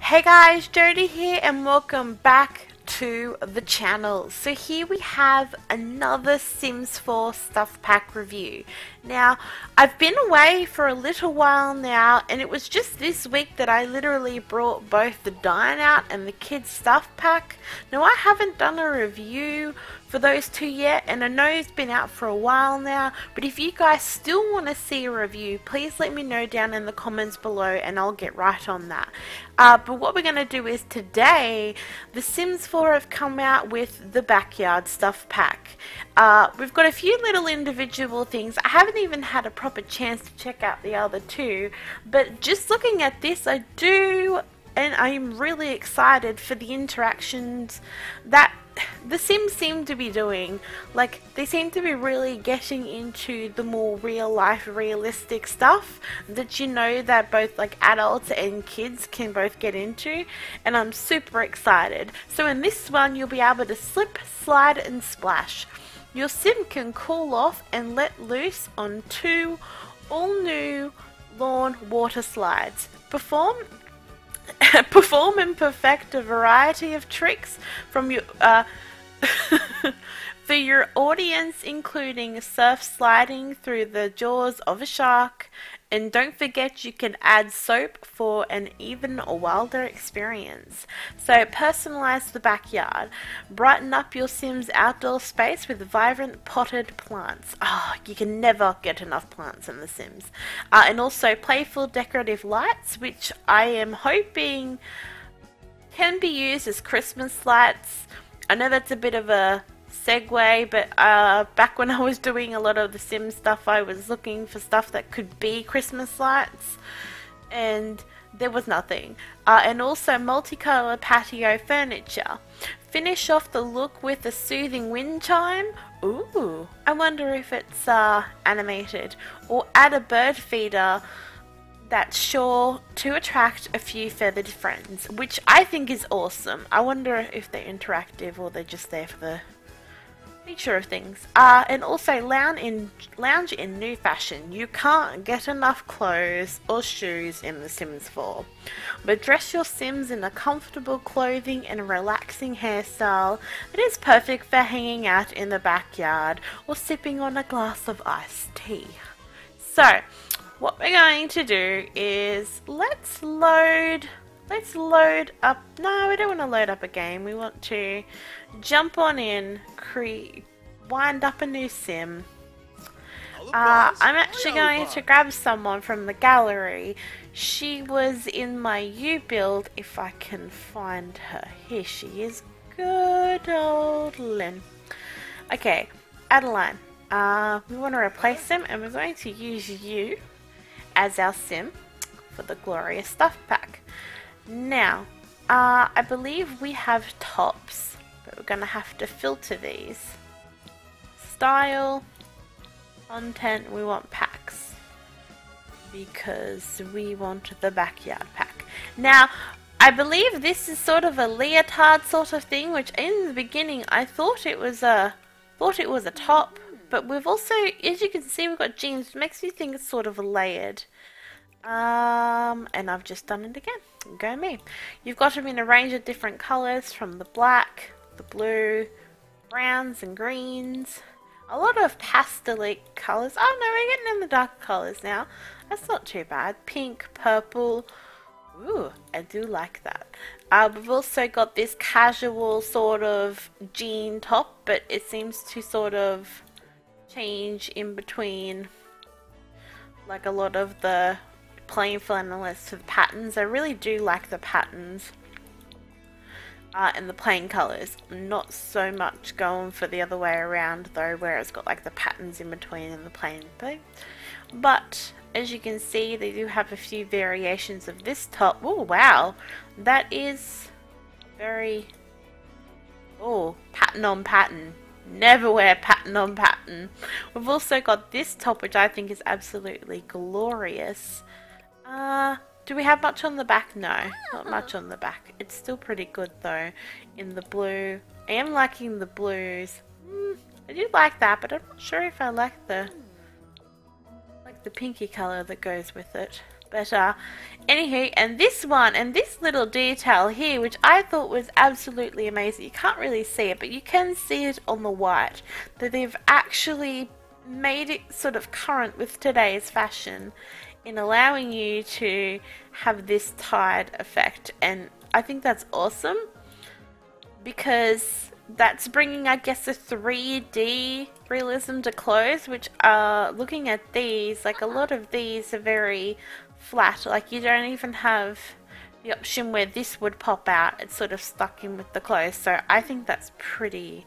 Hey guys, Jody here and welcome back to the channel. So here we have another Sims 4 stuff pack review. Now, I've been away for a little while now and it was just this week that I literally brought both the dine out and the kids stuff pack. Now I haven't done a review for those two yet, and I know it's been out for a while now, but if you guys still want to see a review, please let me know down in the comments below and I'll get right on that. But what we're going to do is today, the Sims 4 have come out with the backyard stuff pack. We've got a few little individual things. I haven't even had a proper chance to check out the other two, but just looking at this, I do, and I'm really excited for the interactions that the Sims seem to be doing. Like, they seem to be really getting into the more real life, realistic stuff that you know that both like adults and kids can both get into, and I'm super excited. So in this one you'll be able to slip, slide and splash. Your sim can cool off and let loose on 2 all new lawn water slides. Perform and perfect a variety of tricks from your for your audience, including surf sliding through the jaws of a shark, and don't forget you can add soap for an even wilder experience. So personalize the backyard, brighten up your Sims outdoor space with vibrant potted plants. Oh, you can never get enough plants in the Sims. And also playful decorative lights, which I am hoping can be used as Christmas lights. I know that's a bit of a segue, but back when I was doing a lot of the Sims stuff, I was looking for stuff that could be Christmas lights, and there was nothing. And also multicolour patio furniture. Finish off the look with a soothing wind chime. Ooh, I wonder if it's animated. Or add a bird feeder that's sure to attract a few feathered friends, which I think is awesome. I wonder if they're interactive or they're just there for the feature of things. And also lounge in new fashion. You can't get enough clothes or shoes in The Sims 4. But dress your Sims in a comfortable clothing and a relaxing hairstyle that is perfect for hanging out in the backyard or sipping on a glass of iced tea. So what we're going to do is let's load up. No, we don't want to load up a game. We want to jump on in, wind up a new sim. I'm actually going to grab someone from the gallery. She was in my U build, if I can find her. Here she is. Good old Lynn. Okay, Adeline. We want to replace him, and we're going to use you as our sim for the glorious stuff pack. Now, I believe we have tops, but we're going to have to filter these. Style, content, we want packs, because we want the backyard pack. Now, I believe this is sort of a leotard sort of thing, which in the beginning I thought it was a top. But we've also, as you can see, we've got jeans, which makes me think it's sort of layered. And I've just done it again. Go me. You've got them in a range of different colours, from the black, the blue, browns and greens. A lot of pastel-y colours. Oh no, we're getting in the dark colours now. That's not too bad. Pink, purple. Ooh, I do like that. We've also got this casual sort of jean top, but it seems to sort of change in between, like a lot of the plain flannelets to the patterns. I really do like the patterns and the plain colours. Not so much going for the other way around though, where it's got like the patterns in between and the plain thing. But as you can see, they do have a few variations of this top. Oh wow, that is very, oh, pattern on pattern. Never wear pattern on pattern. We've also got this top, which I think is absolutely glorious. Do we have much on the back? No, not much on the back. It's still pretty good though in the blue. I am liking the blues. I do like that, but I'm not sure if I like the pinky color that goes with it. But anywho, and this one, and this little detail here, which I thought was absolutely amazing. You can't really see it, but you can see it on the white, that they've actually made it sort of current with today's fashion in allowing you to have this tied effect. And I think that's awesome, because that's bringing, I guess, a 3D realism to clothes, which looking at these, like a lot of these are very flat, like you don't even have the option where this would pop out. It's sort of stuck in with the clothes, so I think that's pretty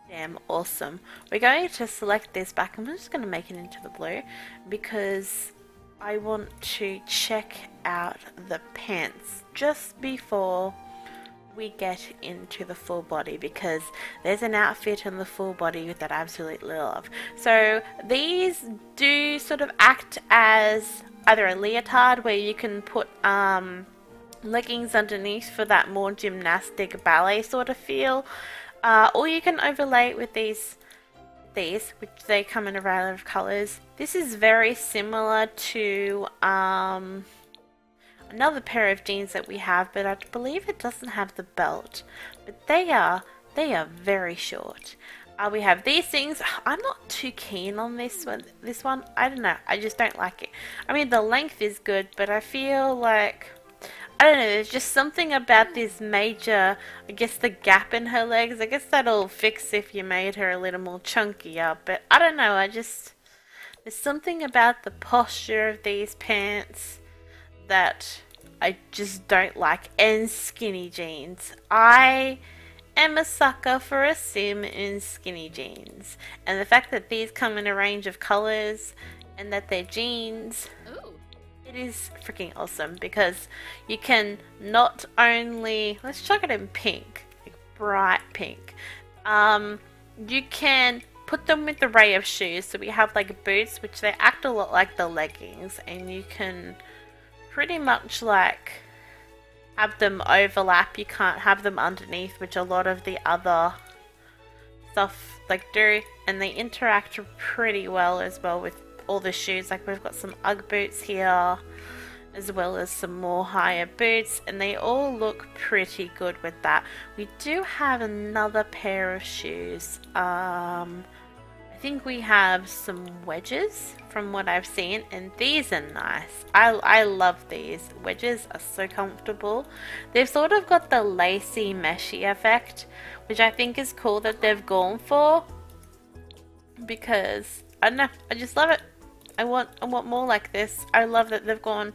damn awesome. We're going to select this back, and I'm just going to make it into the blue because I want to check out the pants just before we get into the full body, because there's an outfit in the full body that I absolutely love. So these do sort of act as either a leotard where you can put leggings underneath for that more gymnastic ballet sort of feel, or you can overlay it with these, which they come in a variety of colors. This is very similar to another pair of jeans that we have, but I believe it doesn't have the belt, but they are very short. We have these things. I'm not too keen on this one. I don't know, I just don't like it. I mean, the length is good, but I feel like, I don't know, there's just something about this major, I guess, the gap in her legs. I guess that'll fix if you made her a little more chunkier, but I don't know, there's something about the posture of these pants that I just don't like. And skinny jeans. I am a sucker for a sim in skinny jeans, and the fact that these come in a range of colors and that they're jeans, ooh, it is freaking awesome, because you can not only, let's chuck it in pink, like bright pink, you can put them with the array of shoes. So we have like boots, which they act a lot like the leggings, and you can pretty much like have them overlap. You can't have them underneath, which a lot of the other stuff like do, and they interact pretty well as well with all the shoes. Like we've got some UGG boots here, as well as some more higher boots, and they all look pretty good with that. We do have another pair of shoes. I think we have some wedges from what I've seen, and these are nice. I love these. Wedges are so comfortable. They've sort of got the lacy meshy effect, which I think is cool that they've gone for, because I don't know, I just love it. I want more like this. I love that they've gone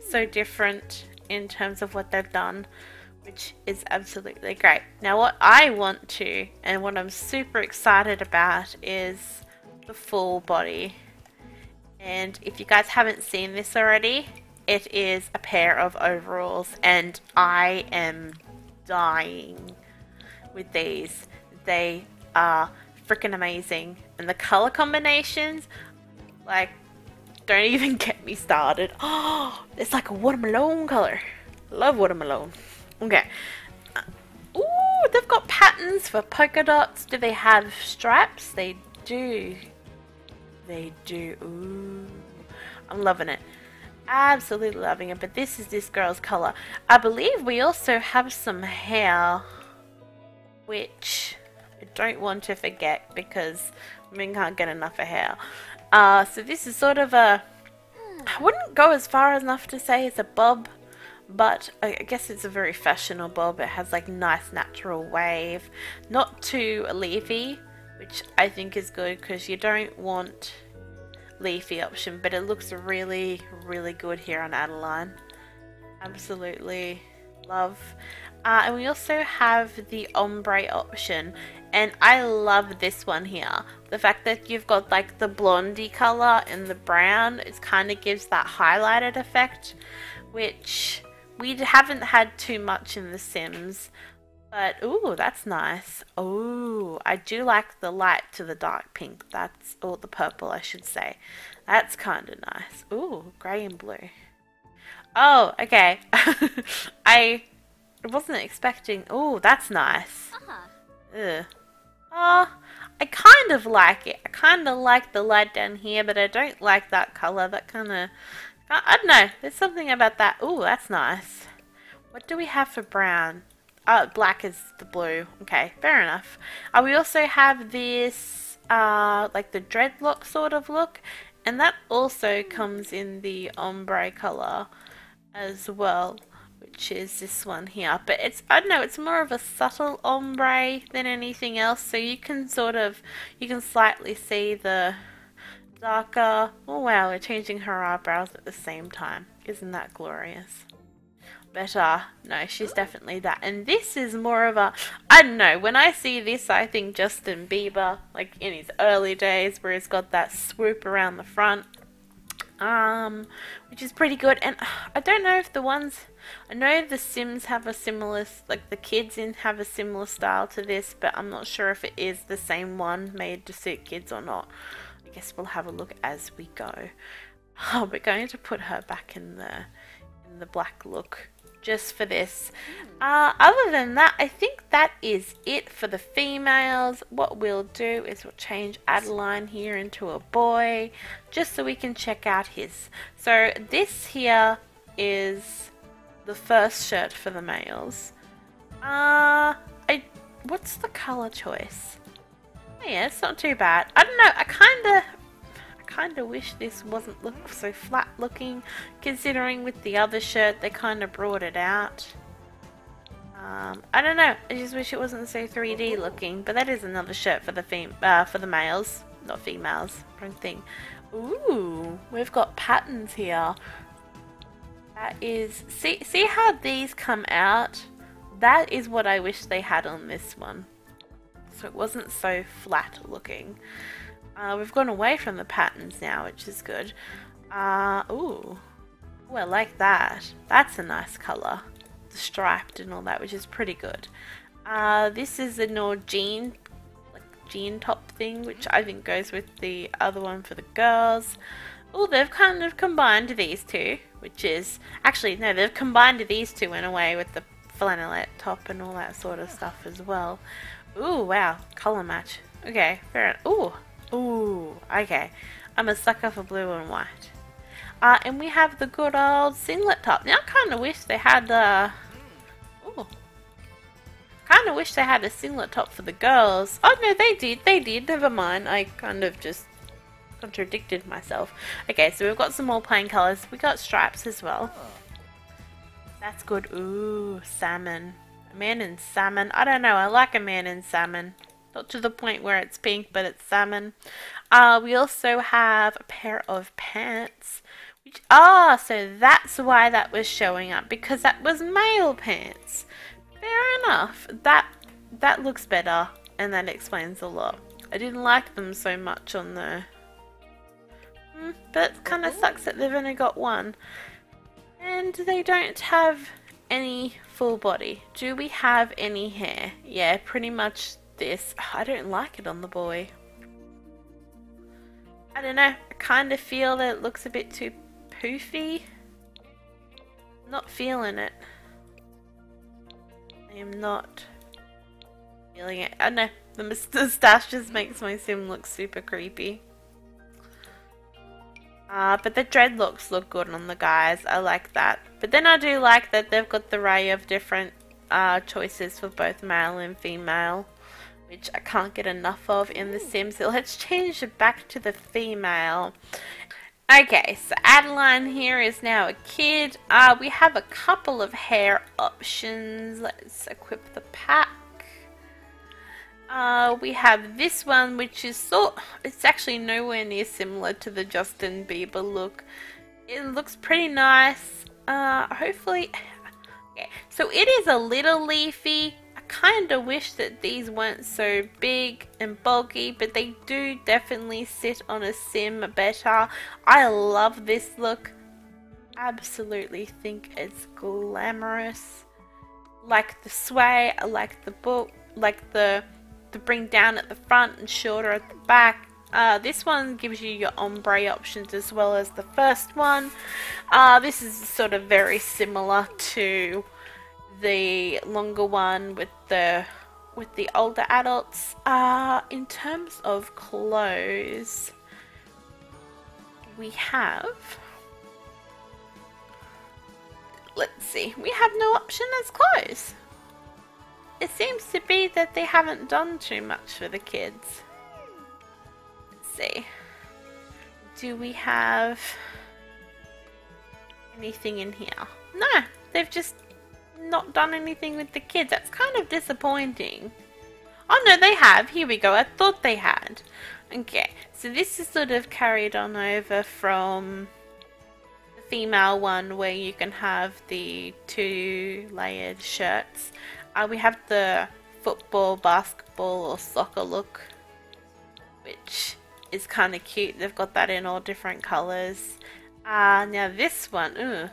so different in terms of what they've done, which is absolutely great. Now what I want to, and what I'm super excited about, is the full body. And if you guys haven't seen this already, it is a pair of overalls, and I am dying with these. They are freaking amazing, and the color combinations, like, don't even get me started. Oh, it's like a watermelon color. Love watermelon. Okay. Ooh, they've got patterns for polka dots. Do they have stripes? They do. They do. Ooh, I'm loving it. Absolutely loving it. But this is this girl's color. I believe we also have some hair, which I don't want to forget, because women can't get enough of hair. So this is sort of a, I wouldn't go as far as enough to say it's a bob, but I guess it's a very fashionable bob. It has like nice natural wave, not too leafy, which I think is good, because you don't want leafy option, but it looks really, really good here on Adeline. Absolutely love. And we also have the ombre option, and I love this one here. The fact that you've got like the blondie color and the brown, it kind of gives that highlighted effect, which we haven't had too much in The Sims. But ooh, that's nice. Ooh, I do like the light to the dark pink. That's, or the purple, I should say. That's kind of nice. Ooh, grey and blue. Oh, okay. I wasn't expecting. Ooh, that's nice. Ugh. Oh, I kind of like it. I kind of like the light down here, but I don't like that color. That kind of I don't know. There's something about that. Ooh, that's nice. What do we have for brown? Black is the blue. Okay, fair enough. We also have this, like the dreadlock sort of look. And that also comes in the ombre color as well, which is this one here. But it's, I don't know, it's more of a subtle ombre than anything else. So you can you can slightly see the darker. Oh wow, we're changing her eyebrows at the same time. Isn't that glorious? But no, she's definitely that. And this is more of a, I don't know, when I see this I think Justin Bieber, like in his early days where he's got that swoop around the front. Which is pretty good. And I don't know if the ones, I know the Sims have a similar, like the kids in have a similar style to this, but I'm not sure if it is the same one made to suit kids or not. I guess we'll have a look as we go. Oh, we're going to put her back in the black look just for this. Other than that, I think that is it for the females. What we'll do is we'll change Adeline here into a boy just so we can check out his. So this here is the first shirt for the males. What's the color choice? Oh yeah, it's not too bad. I don't know, I kind of wish this wasn't look so flat looking, considering with the other shirt they kind of brought it out. I don't know, I just wish it wasn't so 3D looking, but that is another shirt for the males, not females, wrong thing. Ooh, we've got patterns here. That is, see how these come out? That is what I wish they had on this one. So it wasn't so flat looking. We've gone away from the patterns now, which is good. Ooh, I like that. That's a nice colour. The striped and all that, which is pretty good. This is a more jean top thing, which I think goes with the other one for the girls. Oh, they've kind of combined these two, which is... Actually, no, they've combined these two in a way with the flannelette top and all that sort of stuff as well. Ooh, wow. Colour match. Okay, fair enough. Ooh. Ooh, okay. I'm a sucker for blue and white. And we have the good old singlet top. Now I kind of wish they had kind of wish they had a singlet top for the girls. Oh no, they did. Never mind. I kind of just contradicted myself. Okay, so we've got some more plain colours. We got stripes as well. That's good. Ooh, salmon. A man in salmon. I don't know. I like a man in salmon. Not to the point where it's pink, but it's salmon. We also have a pair of pants. Which, so that's why that was showing up. Because that was male pants. Fair enough. That looks better. And that explains a lot. I didn't like them so much on the... But it kind of sucks that they've only got one. And they don't have any full body. Do we have any hair? Yeah, pretty much this. I don't like it on the boy. I don't know. I kind of feel that it looks a bit too poofy. Not feeling it. I am not feeling it. I don't know. The moustache just makes my sim look super creepy. But the dreadlocks look good on the guys. I like that. But then I do like that they've got the array of different choices for both male and female, which I can't get enough of in The Sims. So let's change it back to the female. Okay, so Adeline here is now a kid. We have a couple of hair options. Let's equip the pack. We have this one, which is it's actually nowhere near similar to the Justin Bieber look. It looks pretty nice. Hopefully, okay. So it is a little leafy. I kind of wish that these weren't so big and bulky, but they do definitely sit on a sim better. I love this look. Absolutely think it's glamorous. Like the sway, I like the book, like the bring down at the front and shorter at the back. This one gives you your ombre options as well as the first one. This is sort of very similar to the longer one with the older adults. In terms of clothes, we have let's see. We have no option as clothes. It seems to be that they haven't done too much for the kids. Let's see. Do we have anything in here? No, they've just not done anything with the kids. That's kind of disappointing. Oh no, they have. Here we go. I thought they had. Okay, so this is sort of carried on over from the female one where you can have the 2-layered shirts. We have the football, basketball or soccer look, which is kind of cute. They've got that in all different colours. Now this one,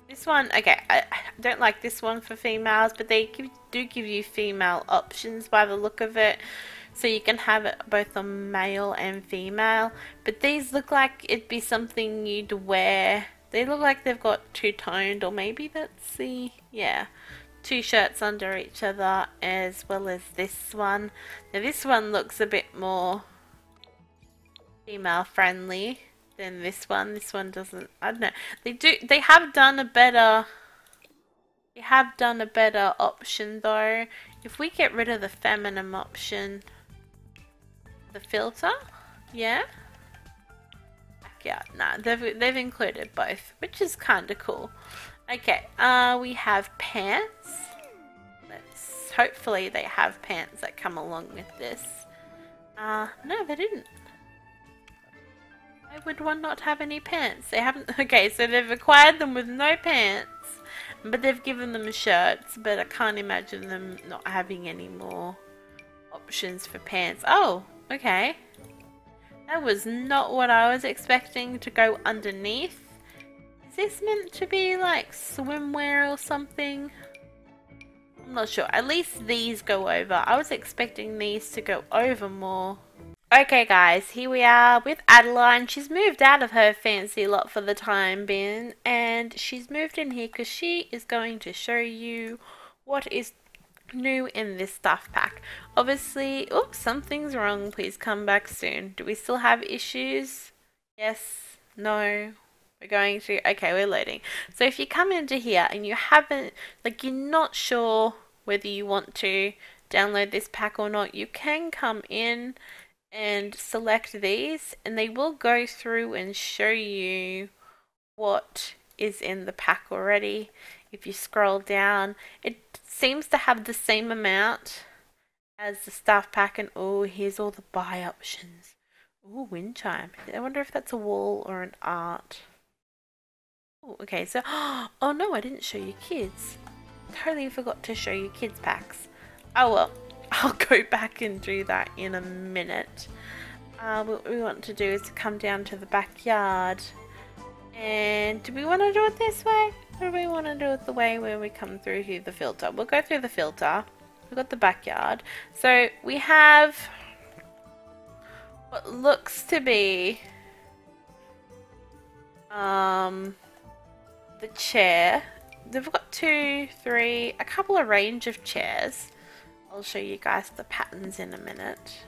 this one, okay, I don't like this one for females, but they do give you female options by the look of it. So you can have it both on male and female. But these look like it'd be something you'd wear. They look like they've got two-toned, or maybe that's the, yeah, 2 shirts under each other, as well as this one. Now this one looks a bit more female friendly than this one. This one doesn't, I don't know. They have done a better option though. If we get rid of the feminine option, the filter, yeah. Yeah, nah, they've included both, which is kind of cool. Okay, we have pants. Hopefully they have pants that come along with this. No, they didn't. Why would one not have any pants? They haven't. Okay, so they've acquired them with no pants, but they've given them shirts. But I can't imagine them not having any more options for pants. Oh, okay. That was not what I was expecting to go underneath. Is this meant to be like swimwear or something? I'm not sure. At least these go over. I was expecting these to go over more. Okay guys, here we are with Adeline. She's moved out of her fancy lot for the time being, and she's moved in here because she is going to show you what is new in this stuff pack. Obviously, oops, something's wrong. Please come back soon. Do we still have issues? Yes? No? We're going to, okay, we're loading. So if you come into here and you haven't, like, you're not sure whether you want to download this pack or not, you can come in and select these and they will go through and show you what is in the pack already. If you scroll down, it seems to have the same amount as the stuff pack, and oh, here's all the buy options. Oh, wind chime. I wonder if that's a wall or an art. Oh, okay, so, oh no, I didn't show you kids. Totally forgot to show you kids packs. Oh well, I'll go back and do that in a minute. What we want to do is to come down to the backyard. And do we want to do it this way? Or do we want to do it the way where we come through here, the filter? We'll go through the filter. We've got the backyard. So we have what looks to be the chair. They've got 2, 3, a couple of range of chairs. I'll show you guys the patterns in a minute.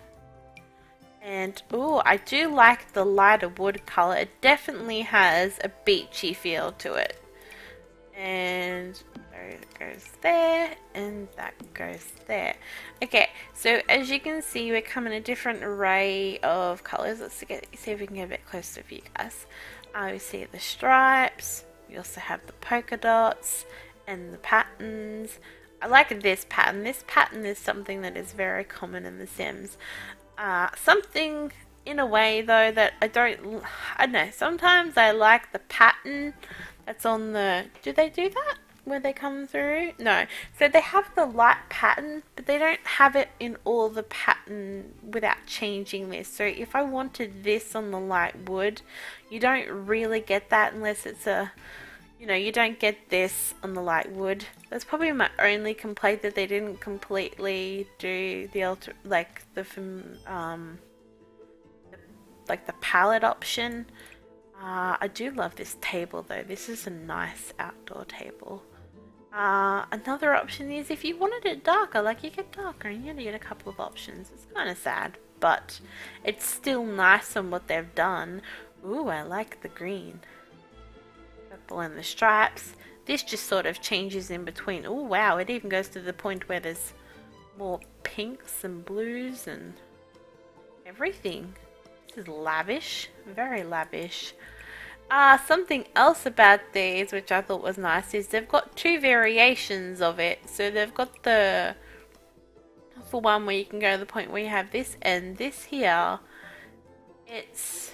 And oh, I do like the lighter wood color. It definitely has a beachy feel to it. And that goes there, and that goes there. Okay, so as you can see, we're coming a different array of colors. Let's see if we can get a bit closer for you guys. We see the stripes. We also have the polka dots and the patterns. I like this pattern. This pattern is something that is very common in The Sims. Something in a way though that I don't know, sometimes I like the pattern that's on the, do they do that where they come through? No. So they have the light pattern, but they don't have it in all the pattern without changing this. So if I wanted this on the light wood, you don't really get that unless it's a, you know, you don't get this on the light wood. That's probably my only complaint, that they didn't completely do the the palette option. I do love this table though. This is a nice outdoor table. Another option is if you wanted it darker, like you get darker and you get a couple of options. It's kind of sad, but it's still nice on what they've done. Ooh, I like the green. Purple and the stripes. This just sort of changes in between. Oh wow, it even goes to the point where there's more pinks and blues and everything. This is lavish, very lavish. Something else about these which I thought was nice is they've got two variations of it. So they've got the for one where you can go to the point where you have this and this here. It's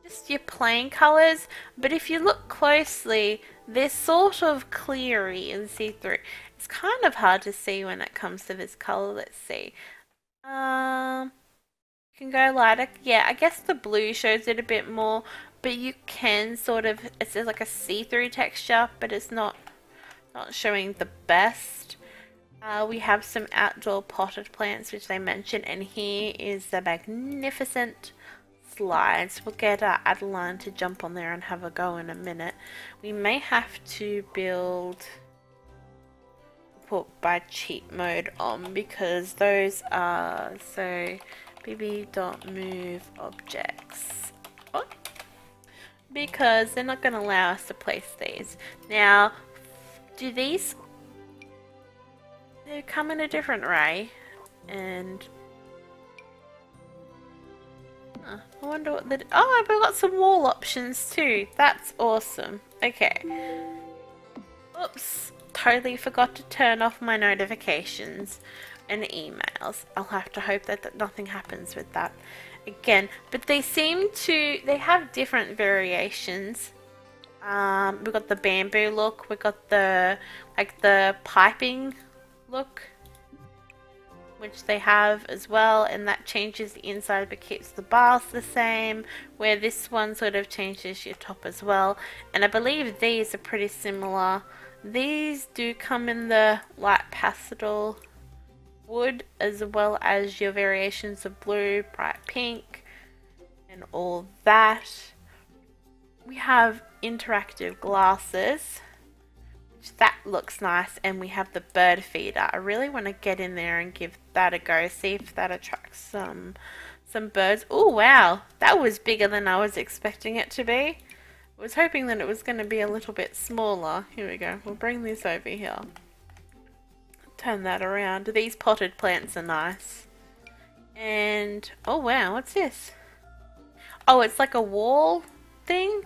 just your plain colours, but if you look closely, they're sort of cleary and see-through. It's kind of hard to see when it comes to this colour. Let's see. You can go lighter. Yeah, I guess the blue shows it a bit more, but you can sort of, it's like a see-through texture, but it's not showing the best. We have some outdoor potted plants which they mention, and here is the magnificent slides. We'll get Adeline to jump on there and have a go in a minute. We may have to put by cheat mode on because those are so bb.move objects because they're not going to allow us to place these. Now, do these, they come in a different array, and I wonder what the, oh, I've got some wall options too. That's awesome. Okay. Oops. Totally forgot to turn off my notifications and emails. I'll have to hope that nothing happens with that again. But they have different variations. We've got the bamboo look. We've got the piping look, which they have as well, and that changes the inside but keeps the bars the same, where this one sort of changes your top as well. And I believe these are pretty similar. These do come in the light pastel wood, as well as your variations of blue, bright pink, and all that. We have interactive glasses, which that looks nice, and we have the bird feeder. I really want to get in there and give that a go, see if that attracts some birds. Oh wow, that was bigger than I was expecting it to be. I was hoping that it was going to be a little bit smaller. Here we go. We'll bring this over here. Turn that around. These potted plants are nice. And, oh wow, what's this? Oh, it's like a wall thing.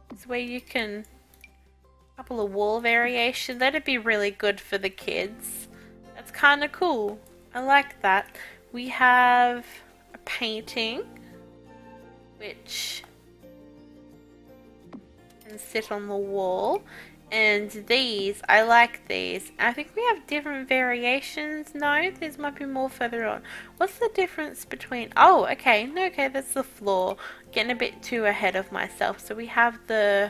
It's where you can, a couple of wall variations. That'd be really good for the kids. That's kind of cool. I like that. We have a painting, which can sit on the wall. And these, I like these. I think we have different variations. No, these might be more further on. What's the difference between, oh, okay, no, okay, that's the floor. Getting a bit too ahead of myself. So we have the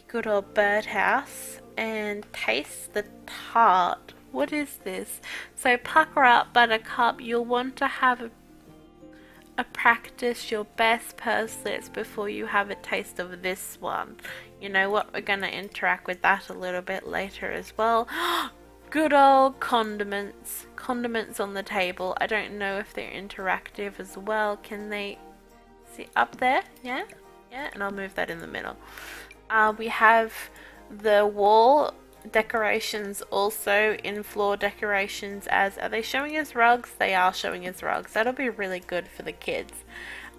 good old birdhouse, and taste the tart. What is this? So pucker up, buttercup. You'll want to have a practice your best purse before you have a taste of this one. You know what, we're going to interact with that a little bit later as well. Good old condiments. Condiments on the table. I don't know if they're interactive as well. Can they see up there? Yeah? Yeah, and I'll move that in the middle. We have the wall decorations also in floor decorations. As are they showing as rugs? They are showing as rugs. That'll be really good for the kids.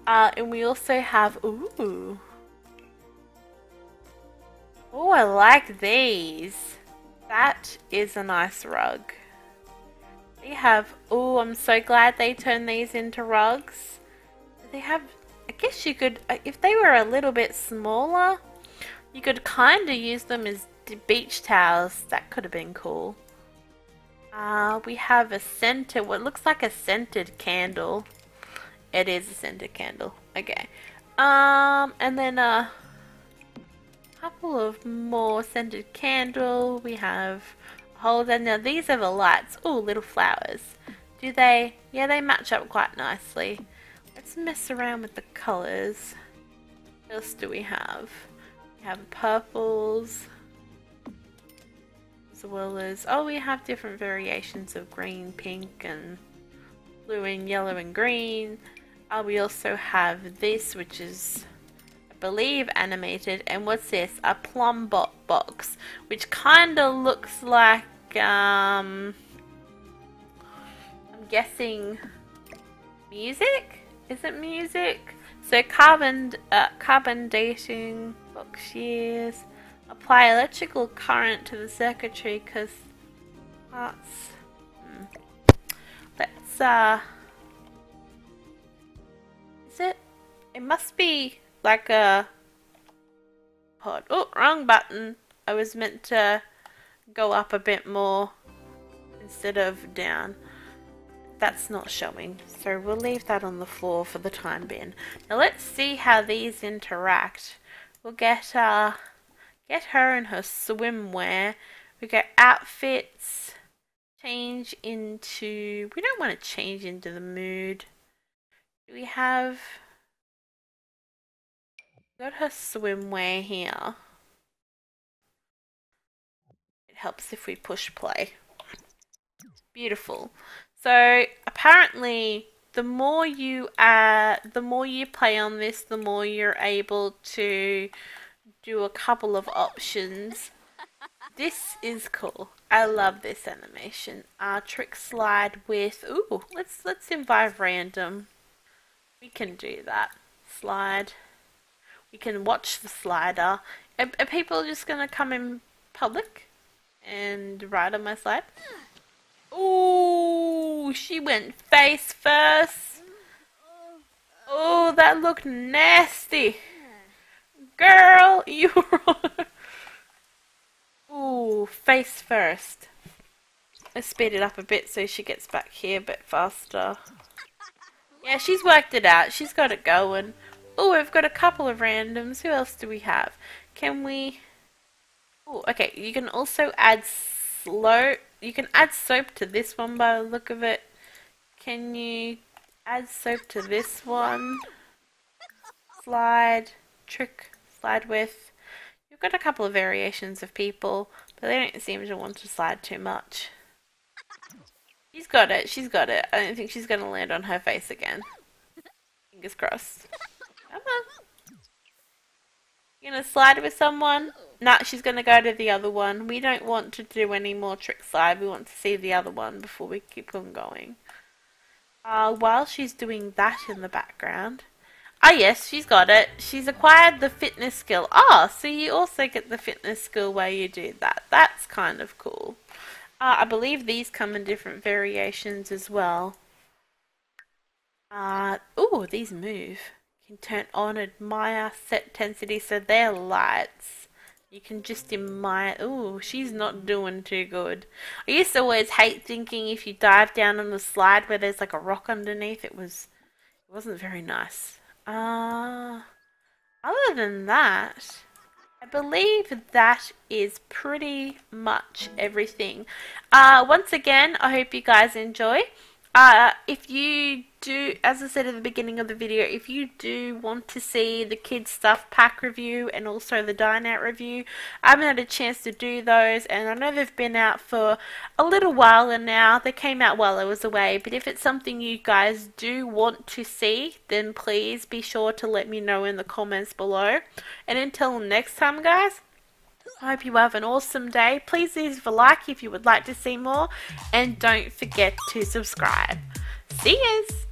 And we also have, ooh, oh, I like these. That is a nice rug. They have, oh, I'm so glad they turned these into rugs. They have, I guess you could, if they were a little bit smaller, you could kind of use them as beach towels. That could have been cool. We have a scented, what looks like a scented candle. It is a scented candle. Okay. And then a couple of more scented candle. We have a holder. Now these are the lights. Oh, little flowers. Do they? Yeah, they match up quite nicely. Let's mess around with the colors. What else do we have? We have purples, as well as, oh, we have different variations of green, pink, and blue and yellow and green. We also have this, which is a believe animated. And what's this? A plum box, which kind of looks like, I'm guessing music? Is it music? So carbon dating box years. Apply electrical current to the circuitry because parts. Let's is it? It must be like a pod. Oh, wrong button. I was meant to go up a bit more instead of down. That's not showing, so we'll leave that on the floor for the time being. Now let's see how these interact. We'll get her in her swimwear. We go outfits, change into, we don't want to change into the mood. Do we have, got her swimwear here. It helps if we push play. Beautiful. So apparently the more you play on this, the more you're able to do a couple of options. This is cool. I love this animation. Trick slide with, ooh, let's invite random. We can do that. Slide. We can watch the slider. Are people just gonna come in public and ride on my slide? Ooh, she went face first. Oh, that looked nasty. Girl, you ooh, face first. Let's speed it up a bit so she gets back here a bit faster. Yeah, she's worked it out. She's got it going. Oh, we've got a couple of randoms. Who else do we have? Can we... Oh, okay. You can also add you can add soap to this one by the look of it. Can you add soap to this one? Slide, trick, slide with. You've got a couple of variations of people, but they don't seem to want to slide too much. She's got it, she's got it. I don't think she's going to land on her face again. Fingers crossed. Come on. You gonna slide with someone? Nah, she's gonna go to the other one. We don't want to do any more trick slide. We want to see the other one before we keep on going. While she's doing that in the background. Ah, yes, she's got it. She's acquired the fitness skill. Ah, so you also get the fitness skill where you do that. That's kind of cool. I believe these come in different variations as well. Ooh, these move. You can turn on admire, set intensity, so they're lights. You can just admire. Ooh, she's not doing too good. I used to always hate thinking if you dive down on the slide where there's like a rock underneath, it wasn't very nice. Other than that, I believe that is pretty much everything. Once again, I hope you guys enjoy. If you do, as I said at the beginning of the video, if you do want to see the kids stuff pack review and also the dine out review, I haven't had a chance to do those, and I know they've been out for a little while and now. They came out while I was away, but if it's something you guys do want to see, then please be sure to let me know in the comments below. And until next time, guys, I hope you have an awesome day. Please leave a like if you would like to see more, and don't forget to subscribe. See yous!